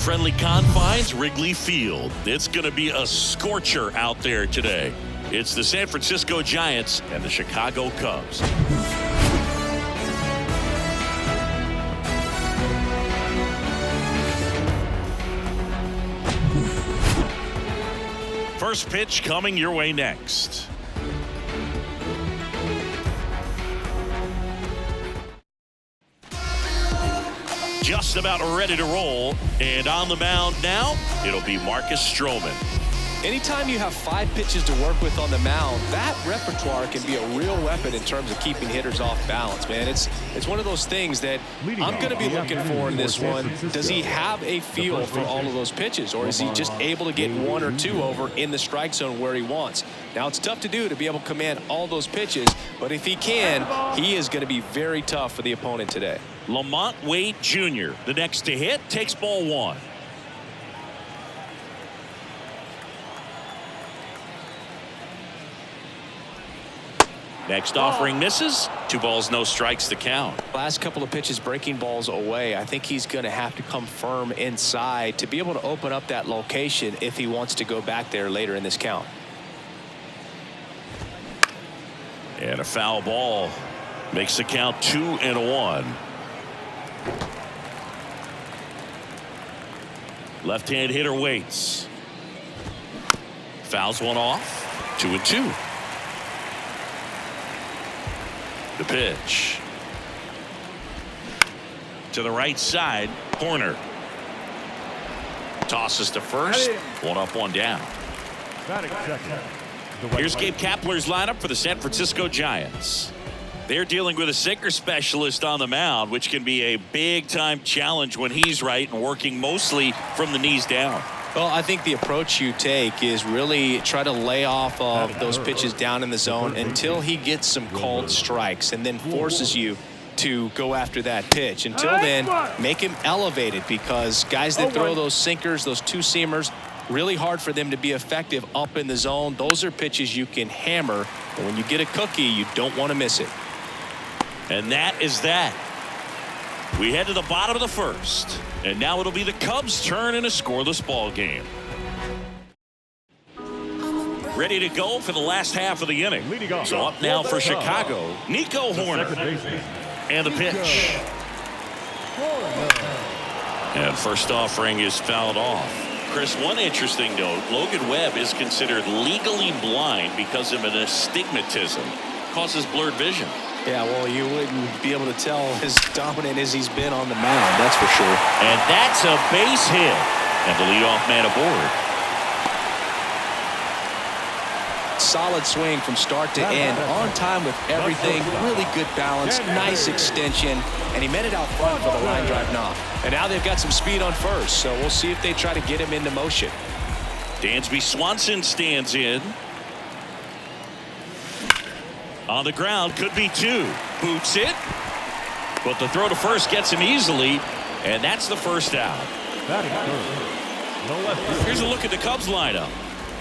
the friendly confines, Wrigley Field. It's going to be a scorcher out there today. It's the San Francisco Giants and the Chicago Cubs. First pitch coming your way next. Just about ready to roll, and on the mound now, it'll be Marcus Stroman. Anytime you have 5 pitches to work with on the mound, that repertoire can be a real weapon in terms of keeping hitters off balance, man. It's one of those things that I'm going to be looking for in this one. Does he have a feel for all of those pitches, or is he just able to get 1 or 2 over in the strike zone where he wants? Now, it's tough to do to be able to command all those pitches, but if he can, he is going to be very tough for the opponent today. Lamont Wade Jr., the next to hit, takes ball 1. Next offering misses. 2 balls, no strikes to count. Last couple of pitches breaking balls away. I think he's going to have to come firm inside to be able to open up that location if he wants to go back there later in this count. And a foul ball makes the count 2-1. Left-hand hitter waits. Fouls one off. 2-2. The pitch. To the right side. Corner. Tosses to first. 1 up, 1 down. Here's Gabe Kapler's lineup for the San Francisco Giants. They're dealing with a sinker specialist on the mound, which can be a big-time challenge when he's right and working mostly from the knees down. Well, I think the approach you take is really try to lay off of those pitches down in the zone until he gets some called strikes and then forces you to go after that pitch. Until then, make him elevated, because guys that throw those sinkers, those 2-seamers, really hard for them to be effective up in the zone. Those are pitches you can hammer, and when you get a cookie, you don't want to miss it. And that is that. We head to the bottom of the first, and now it'll be the Cubs' turn in a scoreless ball game. Ready to go for the last half of the inning. So up now for Chicago, Nico Hoerner. And the pitch. And first offering is fouled off. Chris, one interesting note, Logan Webb is considered legally blind because of an astigmatism. Causes blurred vision. Yeah, well, you wouldn't be able to tell as dominant as he's been on the mound, that's for sure. And that's a base hit. And the leadoff man aboard. Solid swing from start to end. On time with everything. Really good balance. Nice extension. And he met it out front for the line drive knock. And now they've got some speed on first, so we'll see if they try to get him into motion. Dansby Swanson stands in. On the ground, could be 2. Boots it. But the throw to first gets him easily. And that's the first out. Here's a look at the Cubs lineup.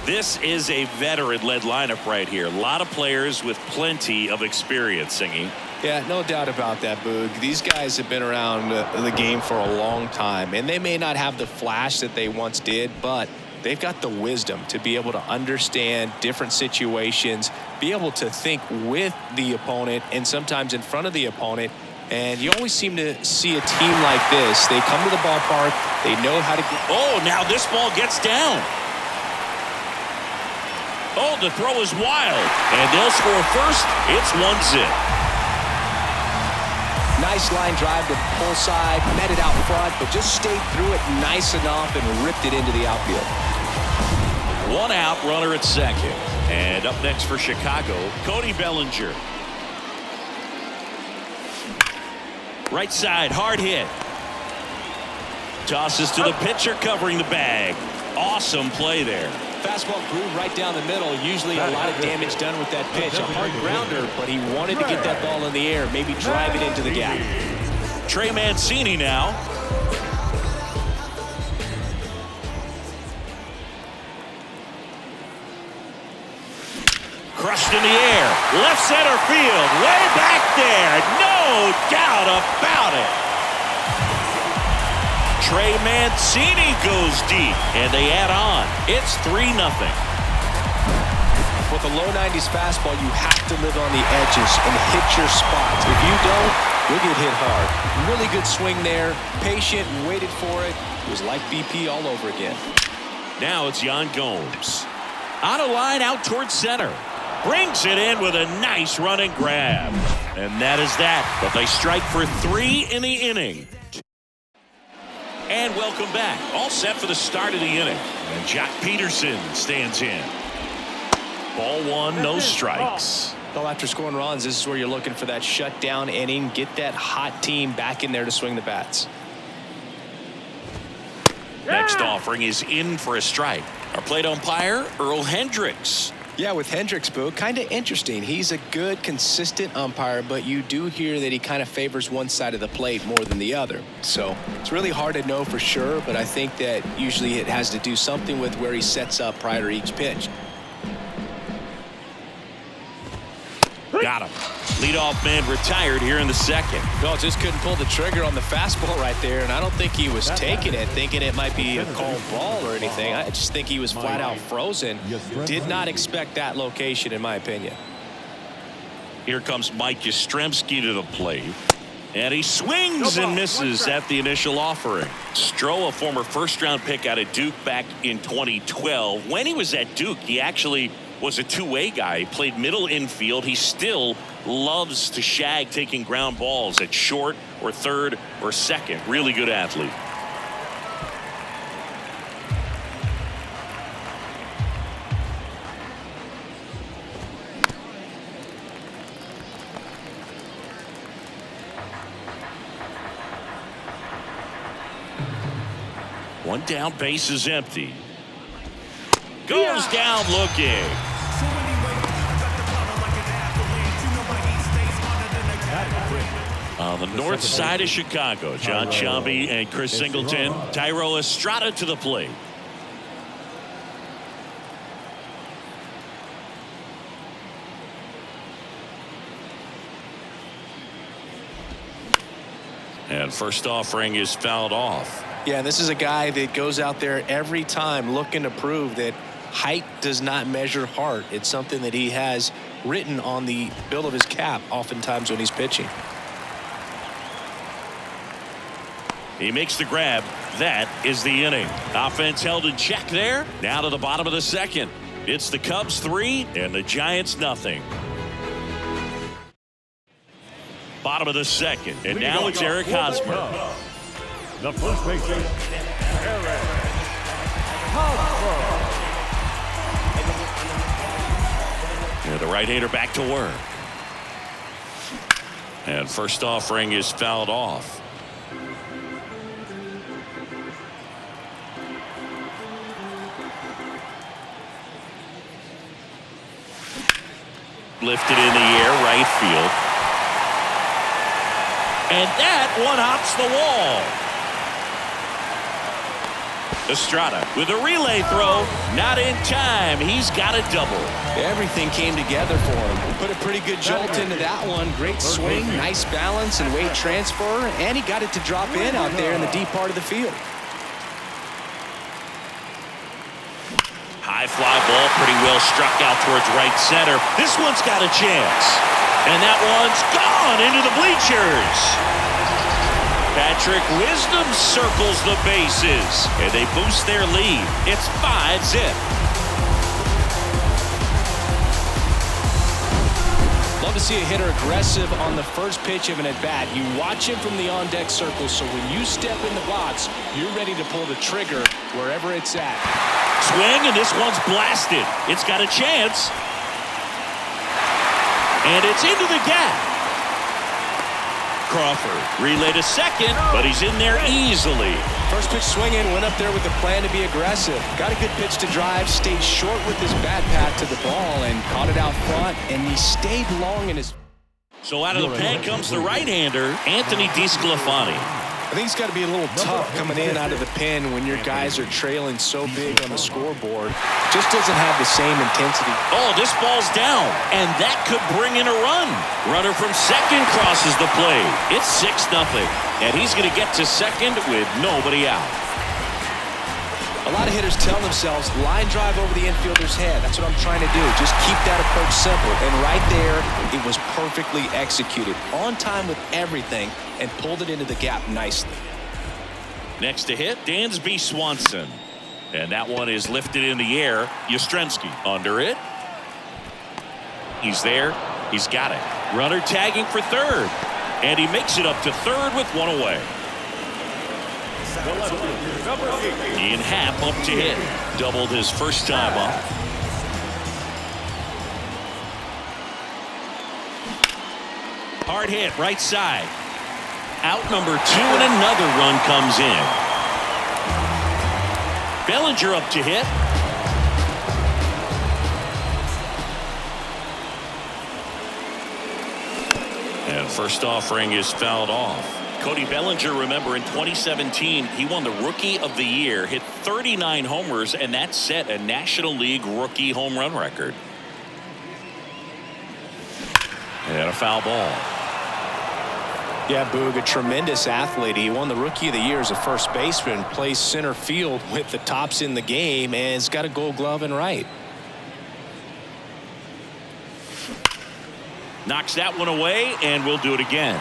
This is a veteran-led lineup right here. A lot of players with plenty of experience, Singy. Yeah, no doubt about that, Boog. These guys have been around the game for a long time, and they may not have the flash that they once did, but they've got the wisdom to be able to understand different situations, be able to think with the opponent and sometimes in front of the opponent. And you always seem to see a team like this. They come to the ballpark. They know how to get. Oh, now this ball gets down. Oh, the throw is wild. And they'll score first. It's 1-0. Nice line drive to pull side, met it out front, but just stayed through it nice enough and ripped it into the outfield. 1 out, runner at second. And up next for Chicago, Cody Bellinger. Right side, hard hit. Tosses to the pitcher, covering the bag. Awesome play there. Fastball groove right down the middle. Usually a lot of damage done with that pitch. A hard grounder, but he wanted to get that ball in the air, maybe drive it into the gap. Trey Mancini now. Crushed in the air. Left center field. Way back there. No doubt about it. Trey Mancini goes deep, and they add on. It's 3-0. With a low 90s fastball, you have to live on the edges and hit your spots. If you don't, you'll get hit hard. Really good swing there. Patient, waited for it. It was like BP all over again. Now it's Yan Gomes. On a line out towards center. Brings it in with a nice running grab. And that is that. But they strike for 3 in the inning. And welcome back. All set for the start of the inning. And Jock Peterson stands in. Ball 1, no strikes. Well, after scoring runs, this is where you're looking for that shutdown inning. Get that hot team back in there to swing the bats. Next offering is in for a strike. Our plate umpire, Earl Hendricks. Yeah, with Hendricks, Boo, kind of interesting. He's a good, consistent umpire, but you do hear that he kind of favors one side of the plate more than the other. So it's really hard to know for sure, but I think that usually it has to do something with where he sets up prior to each pitch. Got him. Leadoff man retired here in the second. No, just couldn't pull the trigger on the fastball right there, and I don't think he was taking it, thinking it might be a called ball or anything. I just think he was flat out frozen. Did not expect that location, in my opinion. Here comes Mike Yastrzemski to the plate. And he swings and misses at the initial offering. Stroh, a former first-round pick out of Duke back in 2012. When he was at Duke, he actually was a two-way guy. He played middle infield. He still loves to shag taking ground balls at short or third or second. Really good athlete. One down, base is empty. Goes down looking. On the north side of Chicago, John Sciambi and Chris Singleton. Tyro Estrada to the plate. And first offering is fouled off. Yeah, this is a guy that goes out there every time looking to prove that height does not measure heart. It's something that he has written on the bill of his cap oftentimes when he's pitching. He makes the grab. That is the inning. Offense held in check there. Now to the bottom of the second. It's the Cubs 3 and the Giants nothing. Bottom of the second. And now it's Eric Hosmer. The first baseman, Eric Hosmer. And the right-hander back to work. And first offering is fouled off. Lifted in the air, right field. And that one hops the wall. Estrada with a relay throw. Not in time. He's got a double. Everything came together for him. Put a pretty good jolt into that one. Great swing, nice balance and weight transfer. And he got it to drop in out there in the deep part of the field. High fly ball, pretty well struck out towards right center. This one's got a chance. And that one's gone into the bleachers. Patrick Wisdom circles the bases. And they boost their lead. It's 5-zip. Love to see a hitter aggressive on the first pitch of an at-bat. You watch him from the on-deck circle, so when you step in the box, you're ready to pull the trigger wherever it's at. Swing, and this one's blasted. It's got a chance. And it's into the gap. Crawford relay to second, but he's in there easily. First pitch swinging, went up there with the plan to be aggressive. Got a good pitch to drive, stayed short with his bat path to the ball and caught it out front, and he stayed long in his... So out of the pen comes the right-hander, Anthony DeSclafani. I think it's got to be a little tough coming in out of the pen when your guys are trailing so big on the scoreboard. Just doesn't have the same intensity. Oh, this ball's down, and that could bring in a run. Runner from second crosses the plate. It's 6-0, and he's going to get to second with nobody out. A lot of hitters tell themselves, line drive over the infielder's head. That's what I'm trying to do. Just keep that approach simple. And right there, it was perfectly executed. On time with everything, and pulled it into the gap nicely. Next to hit, Dansby Swanson. And that one is lifted in the air. Yastrzemski under it. He's there. He's got it. Runner tagging for third. And he makes it up to third with one away. Ian Happ up to hit. Doubled his first time up. Hard hit right side. Out number 2, and another run comes in. Bellinger up to hit. And first offering is fouled off. Cody Bellinger, remember, in 2017, he won the Rookie of the Year, hit 39 homers, and that set a National League rookie home run record. And a foul ball. Yeah, Boog, a tremendous athlete. He won the Rookie of the Year as a first baseman, plays center field with the tops in the game, and has got a Gold Glove in right. Knocks that one away, and we'll do it again.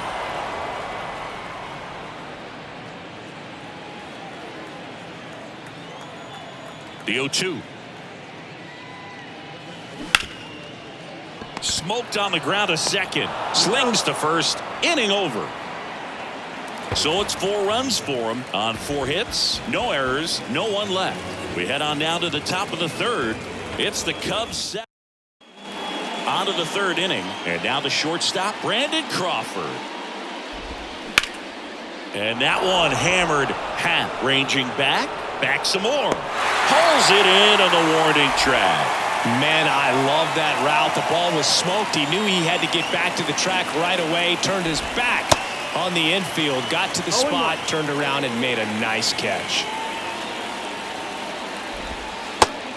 The 0-2. Smoked on the ground to second. Slings to first. Inning over. So it's 4 runs for him on 4 hits. No errors. No one left. We head on down to the top of the third. It's the Cubs set. On to the third inning. And now the shortstop, Brandon Crawford. And that one hammered. Happ ranging back. Back some more. Pulls it in on the warning track. Man, I love that route. The ball was smoked. He knew he had to get back to the track right away. Turned his back on the infield. Got to the spot. Turned around and made a nice catch.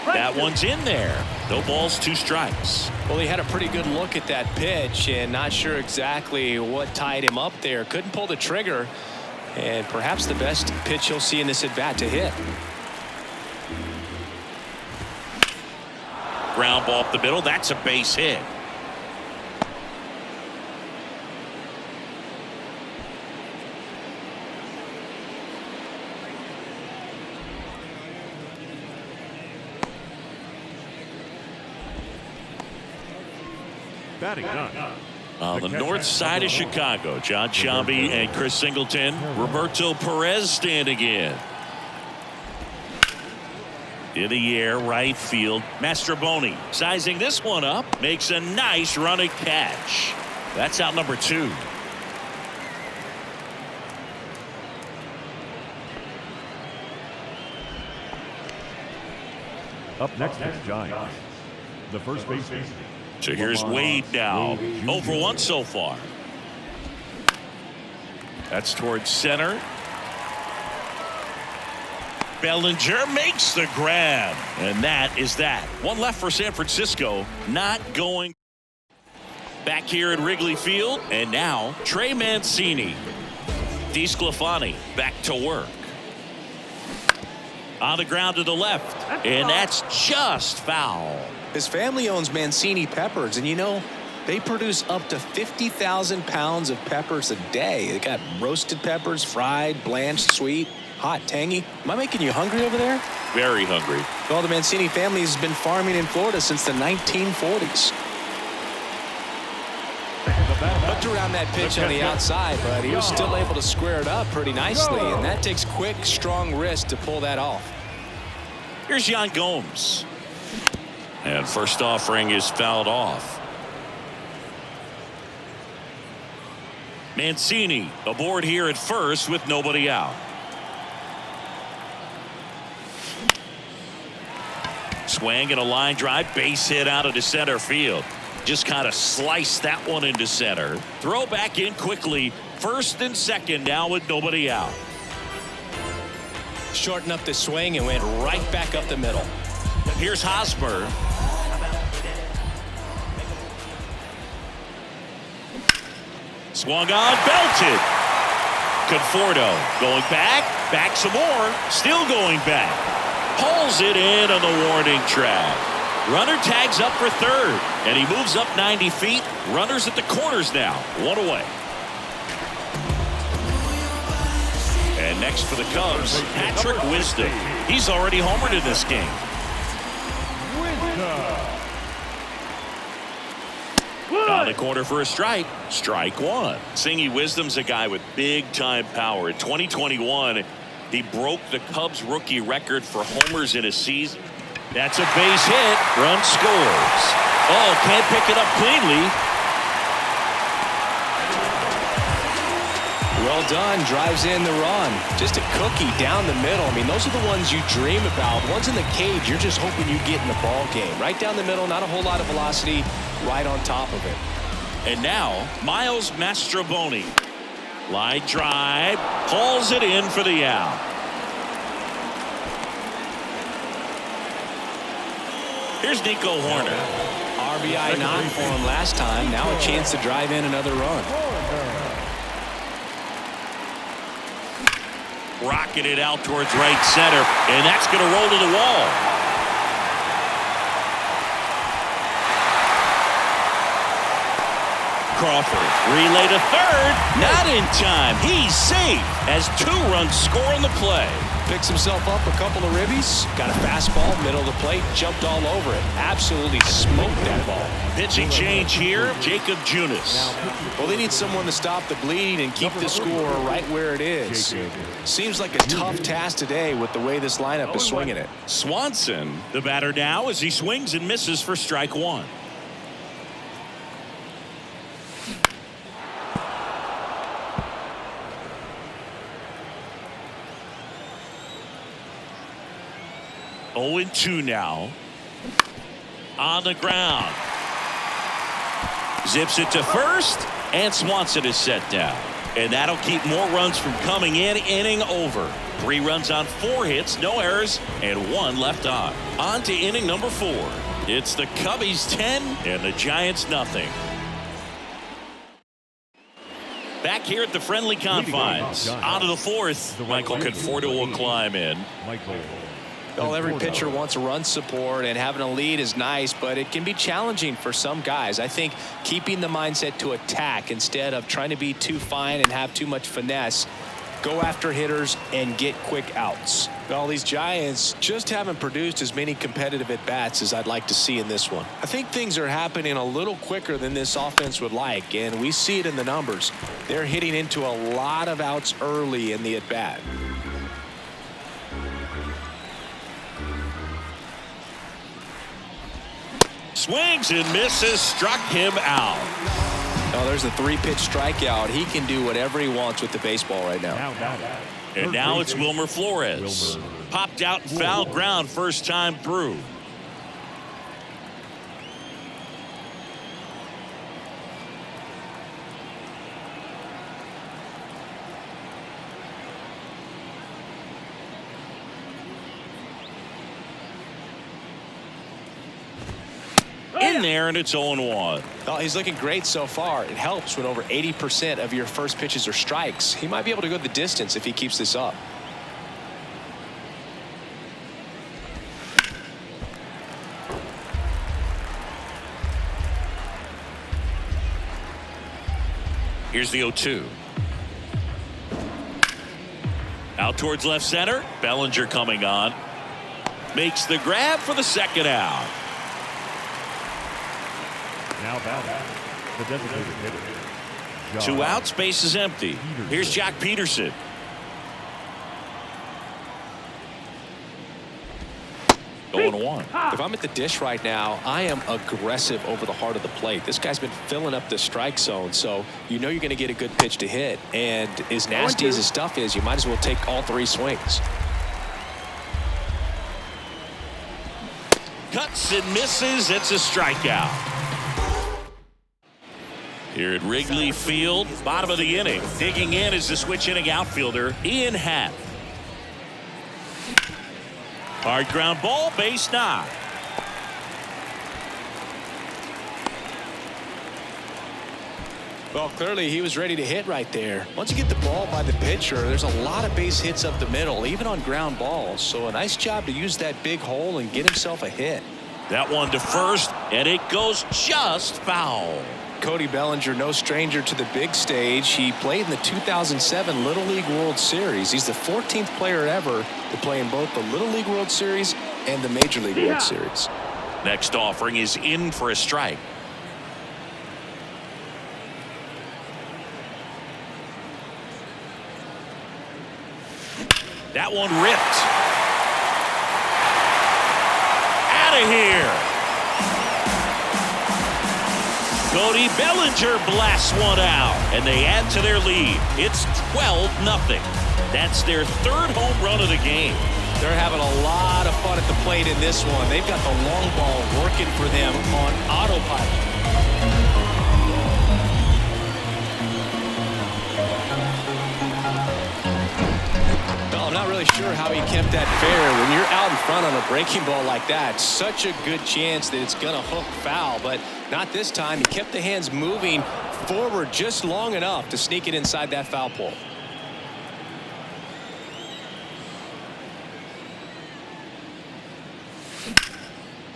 That one's in there. No balls, 2 strikes. Well, he had a pretty good look at that pitch and not sure exactly what tied him up there. Couldn't pull the trigger. And perhaps the best pitch you'll see in this at bat to hit. Ground ball up the middle. That's a base hit. Batting none. On the north side of Chicago, John Sciambi and Chris Singleton. Roberto Perez standing in. In the air, right field. Mastroboni sizing this one up. Makes a nice running catch. That's out number 2. Up next is Giants. The first baseman. So here's Wade now. 0 for 1 so far. That's towards center. Bellinger makes the grab. And that is that. 1 left for San Francisco. Not going back here at Wrigley Field. And now Trey Mancini. DeSclafani back to work. On the ground to the left. And that's just foul. His family owns Mancini Peppers, and you know, they produce up to 50,000 pounds of peppers a day. They got roasted peppers, fried, blanched, sweet, hot, tangy. Am I making you hungry over there? Very hungry. Well, the Mancini family has been farming in Florida since the 1940s. Looked around that pitch on the outside, but he was still able to square it up pretty nicely, and that takes quick, strong wrist to pull that off. Here's Yan Gomes. And first offering is fouled off. Mancini aboard here at first with nobody out. Swing and a line drive, base hit out into center field. Just kind of sliced that one into center. Throw back in quickly First and second now with nobody out. Shortened up the swing and went right back up the middle. Here's Hosmer. Swung on, belted. Conforto going back some more, still going back. Pulls it in on the warning track. Runner tags up for third, and he moves up 90 feet. Runners at the corners now, one away. And next for the Cubs, Patrick Wisdom. He's already homered in this game. On the corner for a strike. Strike one. Singy Wisdom's a guy with big-time power. In 2021, he broke the Cubs rookie record for homers in a season. That's a base hit. Run scores. Oh, can't pick it up cleanly. Well done. Drives in the run. Just a cookie down the middle. I mean, those are the ones you dream about. Ones in the cage, you're just hoping you get in the ball game. Right down the middle, not a whole lot of velocity. Right on top of it. And now, Miles Mastroboni. Line drive. Pulls it in for the out. Here's Nico Horner. RBI 9 for him last time. Now a chance to drive in another run. Rocking it out towards right center. And that's going to roll to the wall. Crawford, relay to third, not in time. He's safe as 2 runs score on the play. Picks himself up a couple of ribbies, got a fastball, middle of the plate, jumped all over it. Absolutely smoked that ball. Pitching change here, Jacob Junis. Well, they need someone to stop the bleed and keep the score right where it is. Seems like a tough task today with the way this lineup is swinging it. Swanson, the batter now as he swings and misses for strike one. Oh, 0-2 now. On the ground. Zips it to first, and Swanson is set down. And that'll keep more runs from coming in. Inning over. 3 runs on 4 hits, no errors, and 1 left on. On to inning number 4. It's the Cubbies 10 and the Giants nothing. Back here at the friendly confines. On to the 4th. Michael Conforto will climb in. Well, every pitcher wants run support, and having a lead is nice, but it can be challenging for some guys. I think keeping the mindset to attack instead of trying to be too fine and have too much finesse, go after hitters and get quick outs. Well, these Giants just haven't produced as many competitive at-bats as I'd like to see in this one. I think things are happening a little quicker than this offense would like, and we see it in the numbers. They're hitting into a lot of outs early in the at-bat. Swings and misses, struck him out. Oh, there's a 3-pitch strikeout. He can do whatever he wants with the baseball right now. And now it's Wilmer Flores. Popped out and foul ground first time through. In there, and it's 0-1. Oh, he's looking great so far. It helps when over 80% of your first pitches are strikes. He might be able to go the distance if he keeps this up. Here's the 0-2. Out towards left center. Bellinger coming on. Makes the grab for the second out. Now batting, the designated hitter. 2 outs, base is empty. Here's Jock Peterson. Going 1. If I'm at the dish right now, I am aggressive over the heart of the plate. This guy's been filling up the strike zone, so you know you're going to get a good pitch to hit. And as nasty as his stuff is, you might as well take all 3 swings. Cuts and misses. It's a strikeout. Here at Wrigley Field, bottom of the inning. Digging in is the switch inning outfielder, Ian Happ. Hard ground ball, base knock. Well, clearly he was ready to hit right there. Once you get the ball by the pitcher, there's a lot of base hits up the middle, even on ground balls. So a nice job to use that big hole and get himself a hit. That one to first, and it goes just foul. Cody Bellinger, no stranger to the big stage. He played in the 2007 Little League World Series. He's the 14th player ever to play in both the Little League World Series and the Major League World Series. Next offering is in for a strike. That one ripped. Out of here. Cody Bellinger blasts one out, and they add to their lead. It's 12-0. That's their third home run of the game. They're having a lot of fun at the plate in this one. They've got the long ball working for them on autopilot. I'm not really sure how he kept that fair. When you're out in front on a breaking ball like that, such a good chance that it's going to hook foul, but not this time. He kept the hands moving forward just long enough to sneak it inside that foul pole.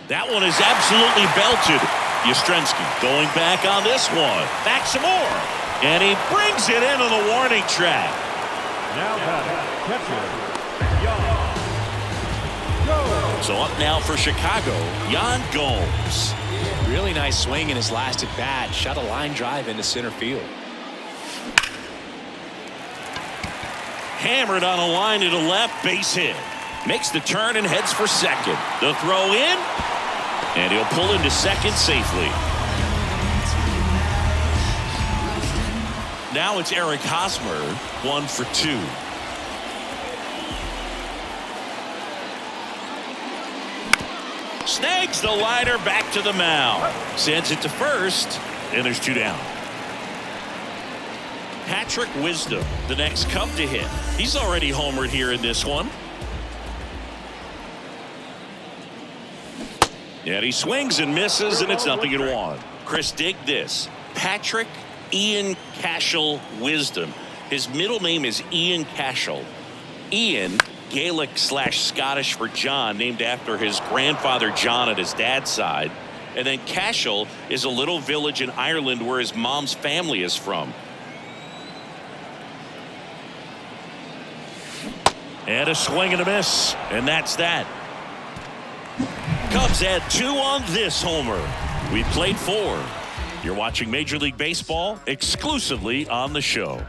That one is absolutely belted. Yastrzemski going back on this one. Back some more. And he brings it into the warning track. Now catcher, Jan. So up now for Chicago, Yan Gomes. Really nice swing in his last at bat. Shot a line drive into center field. Hammered on a line to the left, base hit. Makes the turn and heads for second. The throw in, and he'll pull into second safely. Now it's Eric Hosmer, 1 for 2. Snags the liner back to the mound. Sends it to first, and there's 2 down. Patrick Wisdom, the next Cub to hit. He's already homered here in this one. And he swings and misses, and it's 0-1. Chris, dig this. Patrick Ian Cashel Wisdom. His middle name is Ian Cashel. Ian, Gaelic/Scottish for John, named after his grandfather John at his dad's side. And then Cashel is a little village in Ireland where his mom's family is from. And a swing and a miss, and that's that. Cubs had 2 on this homer. We played 4. You're watching Major League Baseball exclusively on the show.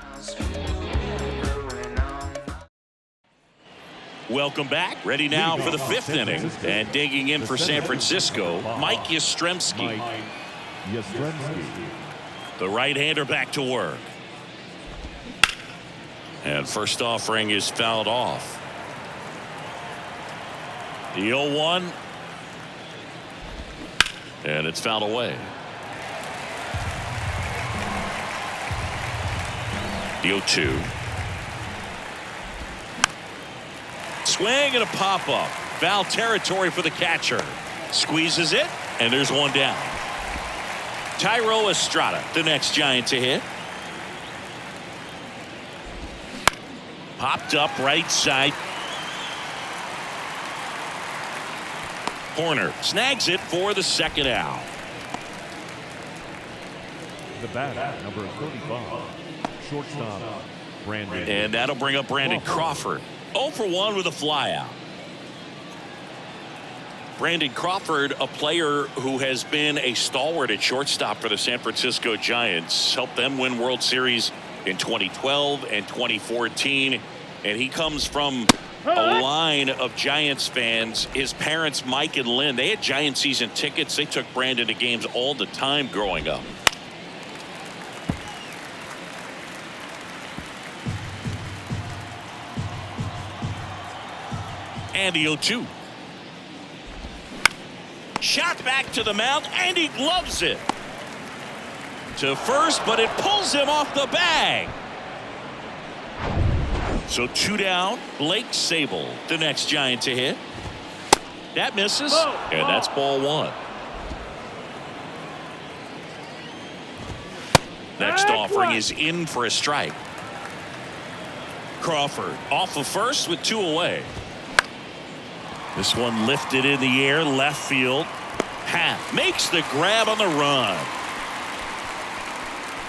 Welcome back. Ready now for the 5th inning. And digging in for San Francisco, Mike Yastrzemski. The right-hander back to work. And first offering is fouled off. The 0-1. And it's fouled away. The 0-2. Swing and a pop-up. Foul territory for the catcher. Squeezes it, and there's 1 down. Thairo Estrada, the next Giant to hit. Popped up right side. Corner snags it for the 2nd out. The batter, number 35, shortstop, Brandon. And that'll bring up Brandon Crawford. 0 for 1 with a flyout. Brandon Crawford, a player who has been a stalwart at shortstop for the San Francisco Giants, helped them win World Series in 2012 and 2014. And he comes from a line of Giants fans. His parents, Mike and Lynn, they had Giant season tickets. They took Brandon to games all the time growing up. And the 0-2. Shot back to the mound, and he gloves it. to first, but it pulls him off the bag. So 2 down. Blake Sable, the next Giant to hit. That misses, and that's ball 1. Next offering is in for a strike. Crawford off of first with 2 away. This one lifted in the air, left field. Happ makes the grab on the run.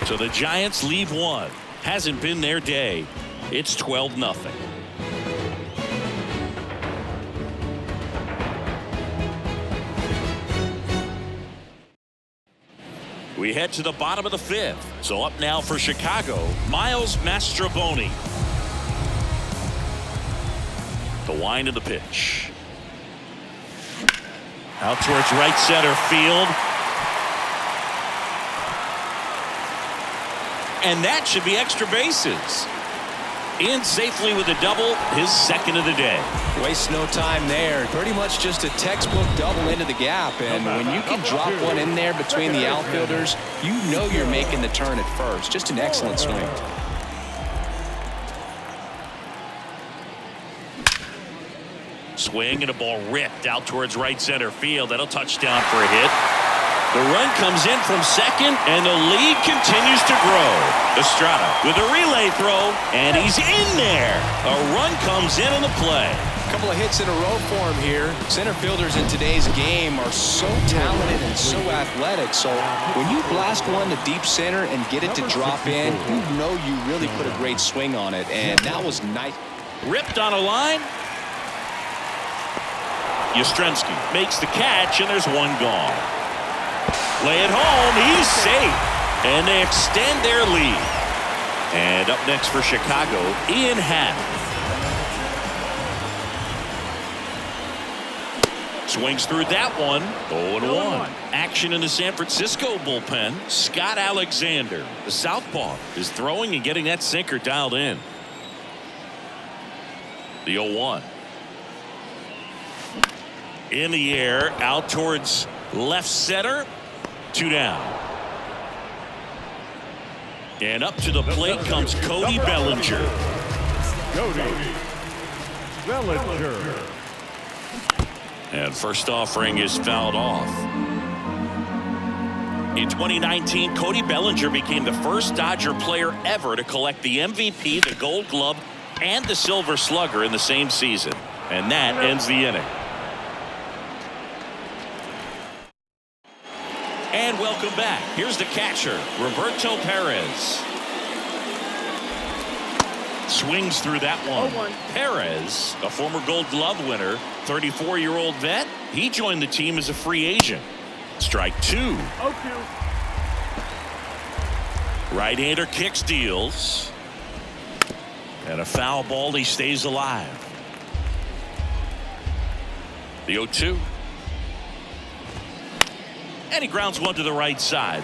So the Giants leave 1. Hasn't been their day. It's 12-0. We head to the bottom of the 5th. So up now for Chicago, Miles Mastrobuoni. The wind of the pitch. Out towards right center field. And that should be extra bases. In safely with a double, his second of the day. Waste no time there. Pretty much just a textbook double into the gap. And when you can drop one in there between the outfielders, you know you're making the turn at first. Just an excellent swing. Swing and a ball ripped out towards right center field. That'll touchdown for a hit. The run comes in from second, and the lead continues to grow. Estrada with a relay throw, and he's in there. A run comes in on the play. A couple of hits in a row for him here. Center fielders in today's game are so talented and so athletic. So when you blast one to deep center and get it to drop in, you know you really put a great swing on it. And that was nice. Ripped on a line. Yastrzemski makes the catch, and there's one gone. Play it home. He's safe. And they extend their lead. And up next for Chicago, Ian Happ. Swings through that one. 0-1. Action in the San Francisco bullpen. Scott Alexander, the southpaw, is throwing and getting that sinker dialed in. The 0-1. In the air, out towards left center. 2 down. And up to the plate comes Cody Bellinger. And first offering is fouled off. In 2019, Cody Bellinger became the first Dodger player ever to collect the MVP, the Gold Glove, and the Silver Slugger in the same season. And that ends the inning. And welcome back. Here's the catcher, Roberto Perez. Swings through that one. Perez, a former Gold Glove winner, 34-year-old vet. He joined the team as a free agent. Strike 2. Right-hander kicks, deals. And a foul ball. He stays alive. The 0-2. And he grounds one to the right side.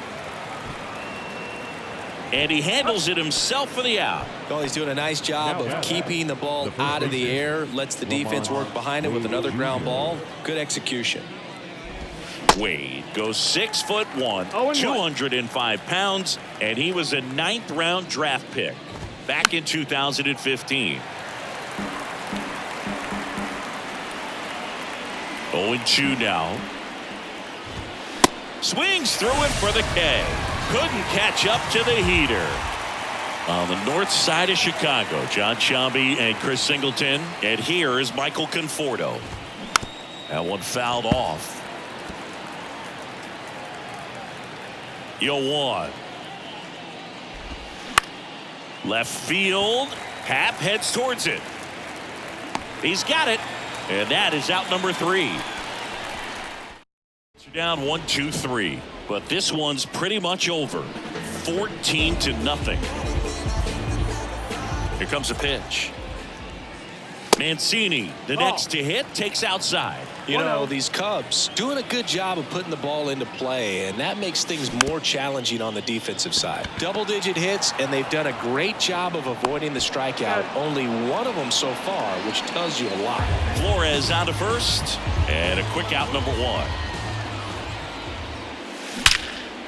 And he handles it himself for the out. Well, he's doing a nice job of keeping the ball out of the air. Lets the defense work behind it with another ground ball. Good execution. Wade goes 6'1", 205 pounds, and he was a 9th-round draft pick back in 2015. 0-2 now. Swings through it for the K. Couldn't catch up to the heater. On the north side of Chicago, John Sciambi and Chris Singleton. And here is Michael Conforto. That one fouled off. 0-1. Left field. Happ heads towards it. He's got it. And that is out number 3. Down 1-2-3, but this one's pretty much over. 14-0. Here comes a pitch. Mancini, the next to hit, takes outside. You know, these Cubs doing a good job of putting the ball into play, and that makes things more challenging on the defensive side. Double-digit hits, and they've done a great job of avoiding the strikeout. Only one of them so far, which tells you a lot. Flores on to first, and a quick out number 1.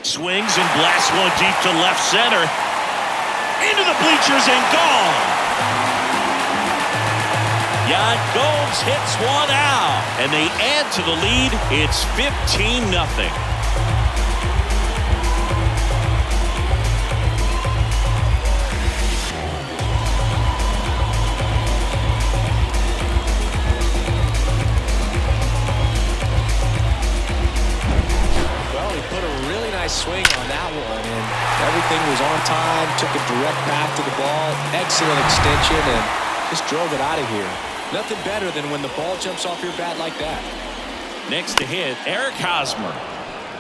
Swings and blasts one deep to left center. Into the bleachers and gone. Yan Gomes hits one out, and they add to the lead. It's 15-0. Swing on that one, and everything was on time. Took a direct path to the ball. Excellent extension, and just drove it out of here. Nothing better than when the ball jumps off your bat like that. Next to hit, Eric Hosmer,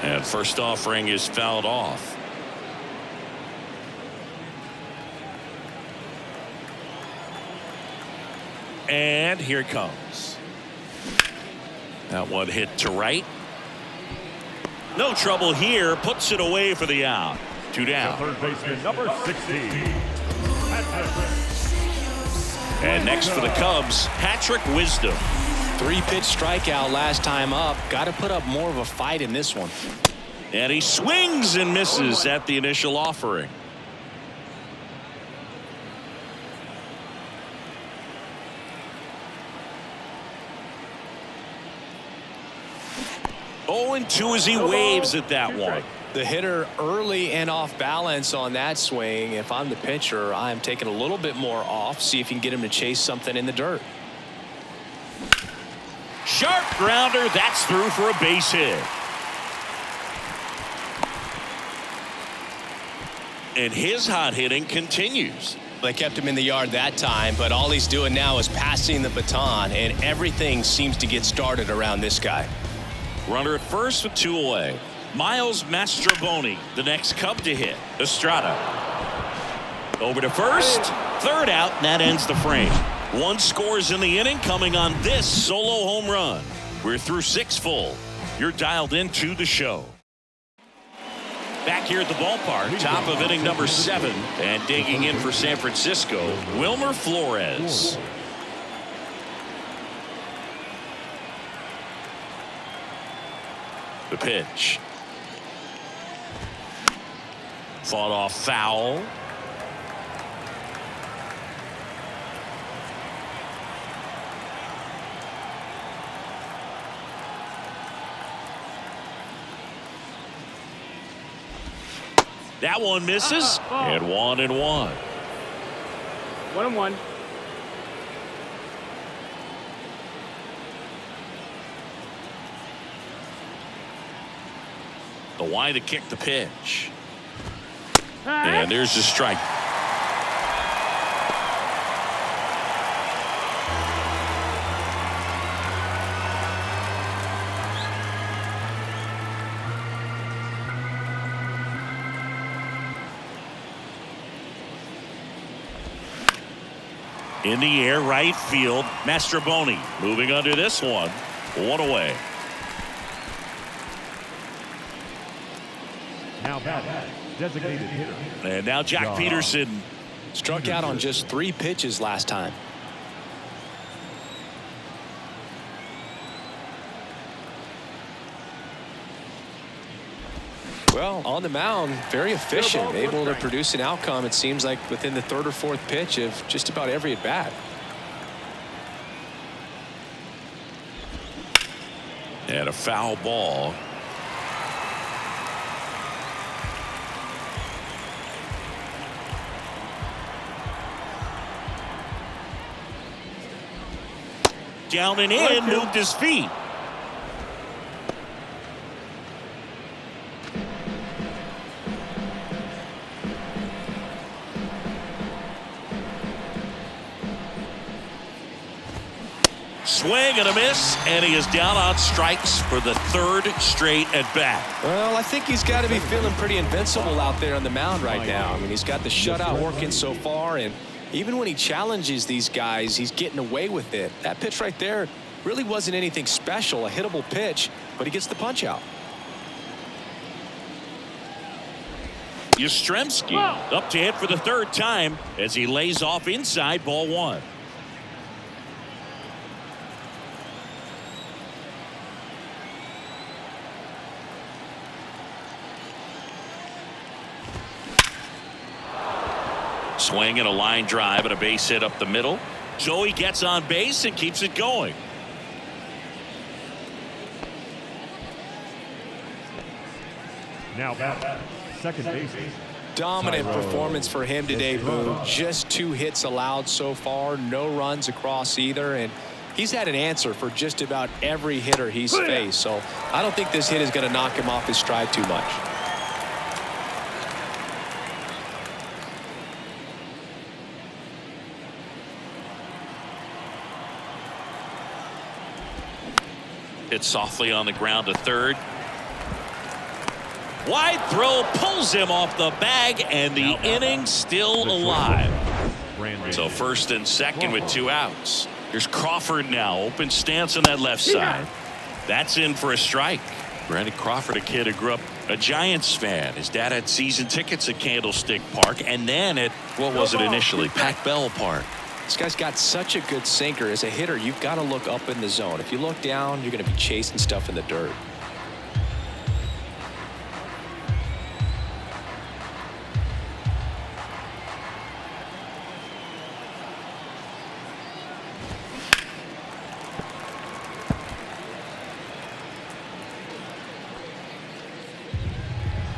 and first offering is fouled off. And here it comes. That one hit to right. No trouble here. Puts it away for the out. 2 down. Third baseman, number 16. And next for the Cubs, Patrick Wisdom. 3-pitch strikeout last time up. Got to put up more of a fight in this one. And he swings and misses at the initial offering. And 2 as he waves at that one. The hitter early and off balance on that swing. If I'm the pitcher, I'm taking a little bit more off. See if you can get him to chase something in the dirt. Sharp grounder. That's through for a base hit. And his hot hitting continues. They kept him in the yard that time, but all he's doing now is passing the baton, and everything seems to get started around this guy. Runner at first with 2 away. Miles Mastrobuoni, the next Cub to hit. Estrada. Over to first. Third out, and that ends the frame. 1 scores in the inning coming on this solo home run. We're through 6 full. You're dialed into the show. Back here at the ballpark, top of inning number 7. And digging in for San Francisco, Wilmer Flores. The pitch. Fought off foul. That one misses. And 1-1. 1-1. The wide to kick the pitch. And there's the strike. In the air, right field, Mastrobuoni moving under this one. 1 away. Now batting, designated hitter. And now Jack Peterson. Struck out on just 3 pitches last time. Well, on the mound, very efficient, able to produce an outcome, it seems like, within the 3rd or 4th pitch of just about every at bat. And a foul ball. Down and in, moved his feet. Swing and a miss, and he is down on strikes for the 3rd straight at bat. Well, I think he's got to be feeling pretty invincible out there on the mound right now. I mean, he's got the shutout working so far, and even when he challenges these guys, he's getting away with it. That pitch right there really wasn't anything special, a hittable pitch, but he gets the punch out. Yastrzemski up to hit for the 3rd time as he lays off inside, ball 1. Swing and a line drive and a base hit up the middle. Joey gets on base and keeps it going. Now back, second baseman. Dominant performance for him today, Boo. Just 2 hits allowed so far, no runs across either, and he's had an answer for just about every hitter he's faced. So I don't think this hit is going to knock him off his stride too much. Hit softly on the ground to third. Wide throw pulls him off the bag, and the inning still alive. So first and second with 2 outs. Here's Crawford now. Open stance on that left side. That's in for a strike. Brandon Crawford, a kid who grew up a Giants fan. His dad had season tickets at Candlestick Park, and then at, what was it initially, Pac Bell Park. This guy's got such a good sinker. As a hitter, you've got to look up in the zone. If you look down, you're going to be chasing stuff in the dirt.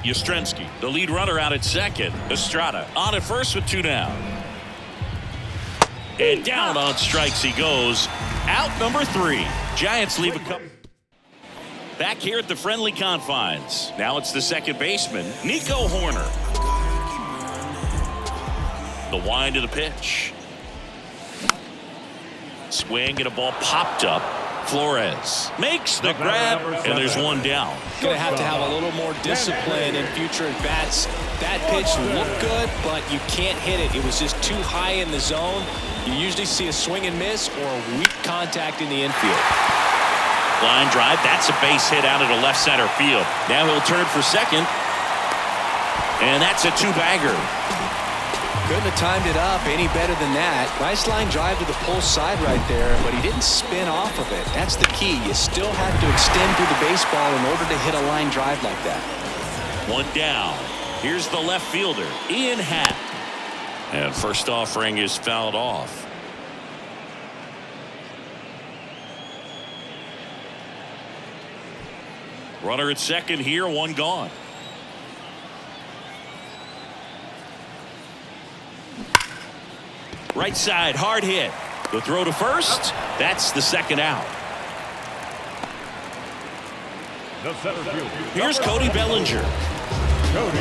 Yastrzemski, the lead runner, out at second. Estrada on at first with 2 down. And down on strikes he goes. Out number 3. Giants leave a couple. Back here at the friendly confines. Now it's the second baseman, Nico Horner. The wind of the pitch. Swing and a ball popped up. Flores makes the grab, and there's 1 down. Going to have a little more discipline in future at bats. That pitch looked good, but you can't hit it. It was just too high in the zone. You usually see a swing and miss or a weak contact in the infield. Line drive. That's a base hit out of the left center field. Now he'll turn for second, and that's a 2-bagger. Couldn't have timed it up any better than that. Nice line drive to the pull side right there, but he didn't spin off of it. That's the key. You still have to extend through the baseball in order to hit a line drive like that. 1 down. Here's the left fielder, Ian Happ. And first offering is fouled off. Runner at second here, 1 gone. Right side, hard hit. The throw to first. That's the second out. The center field. Here's Cody Bellinger. Cody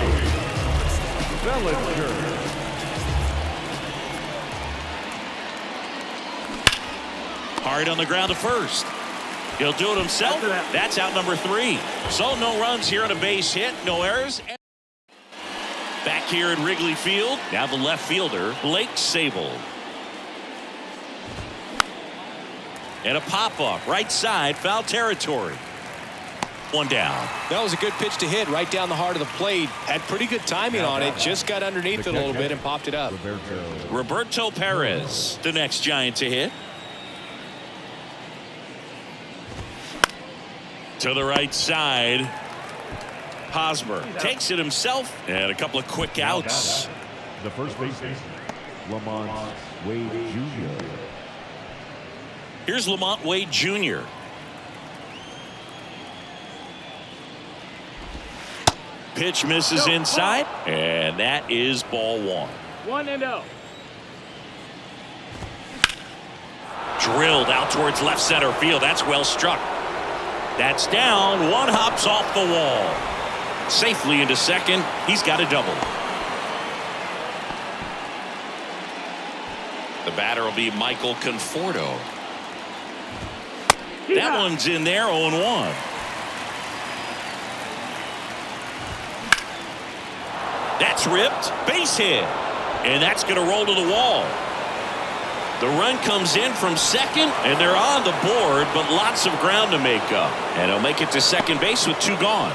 Bellinger. Hard on the ground to first. He'll do it himself. That's out number 3. So no runs here on a base hit, no errors. Back here in Wrigley Field, now the left fielder, Blake Sabol. And a pop-up, right side, foul territory. 1 down. That was a good pitch to hit right down the heart of the plate. Had pretty good timing on it. Just got underneath it a little bit and popped it up. Roberto Perez, the next Giant to hit. To the right side. Hosmer takes it himself, and a couple of quick outs. The first baseman, Lamont Wade Jr. Here's Lamont Wade Jr. Pitch misses inside, and that is ball 1. 1-0. Drilled out towards left center field. That's well struck. That's down. 1 hops off the wall. Safely into second. He's got a double. The batter will be Michael Conforto. That one's in there, 0-1. That's ripped. Base hit. And that's going to roll to the wall. The run comes in from second, and they're on the board, but lots of ground to make up. And he'll make it to second base with 2 gone.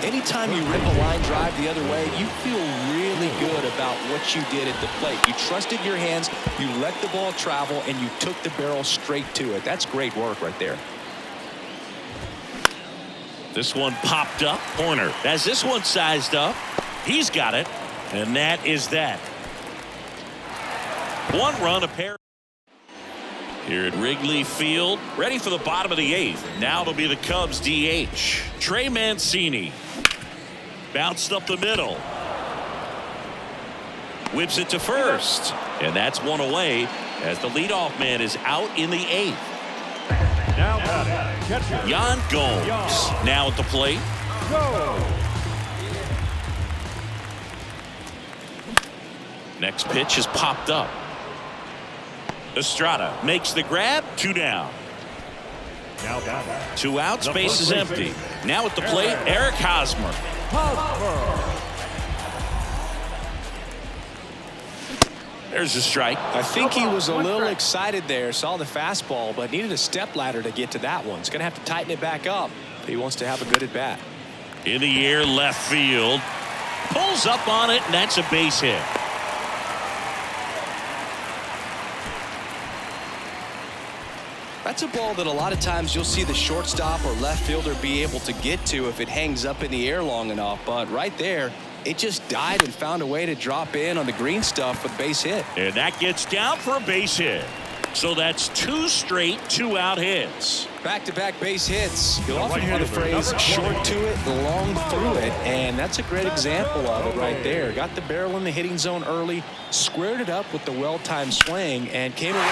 Anytime you rip a line drive the other way, you feel really good about what you did at the plate. You trusted your hands, you let the ball travel, and you took the barrel straight to it. That's great work right there. This one popped up. Horner has this one sized up. He's got it, and that is that. 1 run, a pair. Here at Wrigley Field, ready for the bottom of the 8th. Now it'll be the Cubs DH. Trey Mancini. Bounced up the middle. Whips it to first. And that's 1 away as the leadoff man is out in the 8th. Now batting, catcher. Yan Gomes now at the plate. Go. Next pitch is popped up. Estrada makes the grab. 2 down. Now batting. 2 outs. Base is empty. Now at the plate, Eric Hosmer. There's a strike. I think he was a little excited there, saw the fastball, but needed a step ladder to get to that one. He's going to have to tighten it back up if he wants to have a good at bat. In the air, left field. Pulls up on it, and that's a base hit. That's a ball that a lot of times you'll see the shortstop or left fielder be able to get to if it hangs up in the air long enough. But right there, it just died and found a way to drop in on the green stuff with a base hit. And that gets down for a base hit. So that's 2 straight 2-out hits. Back-to-back base hits. You'll often hear the phrase short to it, long through it, and that's a great example of it right there. Got the barrel in the hitting zone early, squared it up with the well-timed swing, and came away.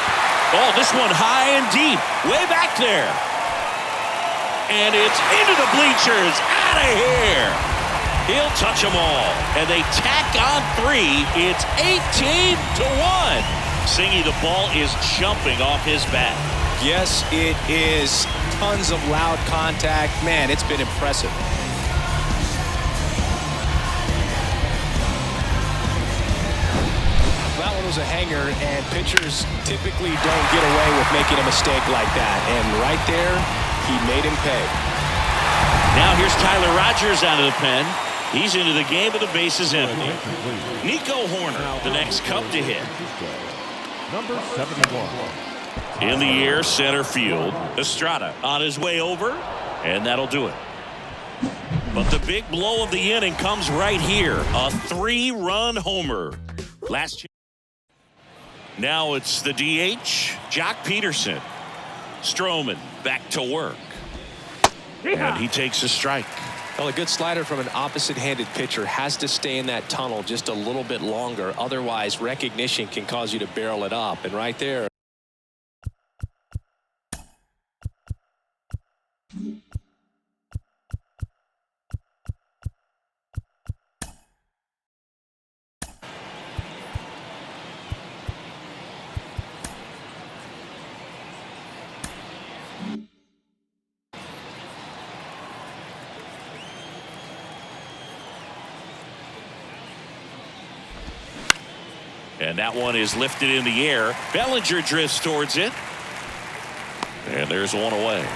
Oh, this one high and deep, way back there. And it's into the bleachers, out of here. He'll touch them all, and they tack on 3. It's 18-1. Singy, the ball is jumping off his bat. Yes, it is. Tons of loud contact. Man, it's been impressive. That one was a hanger, and pitchers typically don't get away with making a mistake like that. And right there, he made him pay. Now here's Tyler Rogers out of the pen. He's into the game, but the base is empty. Nico Horner, the next Cub to hit. Number 71. In the air, center field. Estrada on his way over, and that'll do it. But the big blow of the inning comes right here. A 3-run homer. Now it's the DH, Jock Peterson. Stroman back to work. And he takes a strike. Well, a good slider from an opposite-handed pitcher has to stay in that tunnel just a little bit longer. Otherwise, recognition can cause you to barrel it up. And right there. And that one is lifted in the air. Bellinger drifts towards it. And there's 1 away.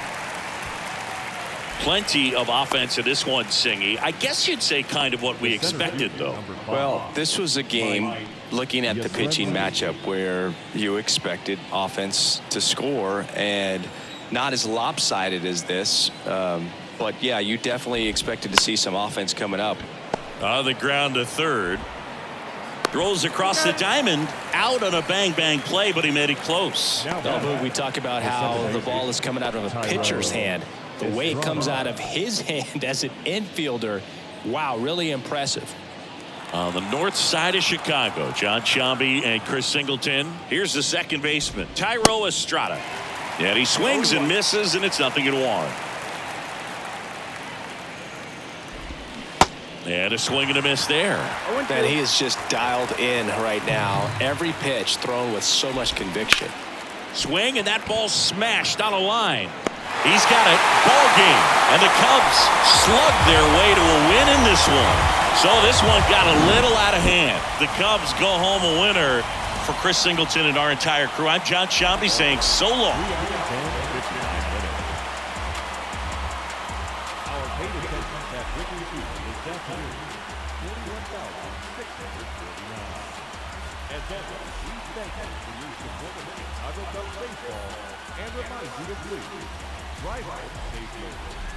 Plenty of offense in this one, Singy. I guess you'd say kind of what we expected, though. Well, this was a game looking at the pitching matchup where you expected offense to score, and not as lopsided as this. But, yeah, you definitely expected to see some offense coming up. On the ground to third. Throws across the diamond, out on a bang-bang play, but he made it close. We talk about how the ball is coming out of a pitcher's hand. The way it comes out of his hand as an infielder, wow, really impressive. On the north side of Chicago, John Sciambi and Chris Singleton. Here's the second baseman, Tyro Estrada. And he swings and misses, and it's 0-1. And a swing and a miss there. Man, he is just dialed in right now. Every pitch thrown with so much conviction. Swing, and that ball smashed on a line. He's got it. Ball game. And the Cubs slugged their way to a win in this one. So this one got a little out of hand. The Cubs go home a winner. For Chris Singleton and our entire crew, I'm John Sciambi saying so long. And remind you to please drive out safely.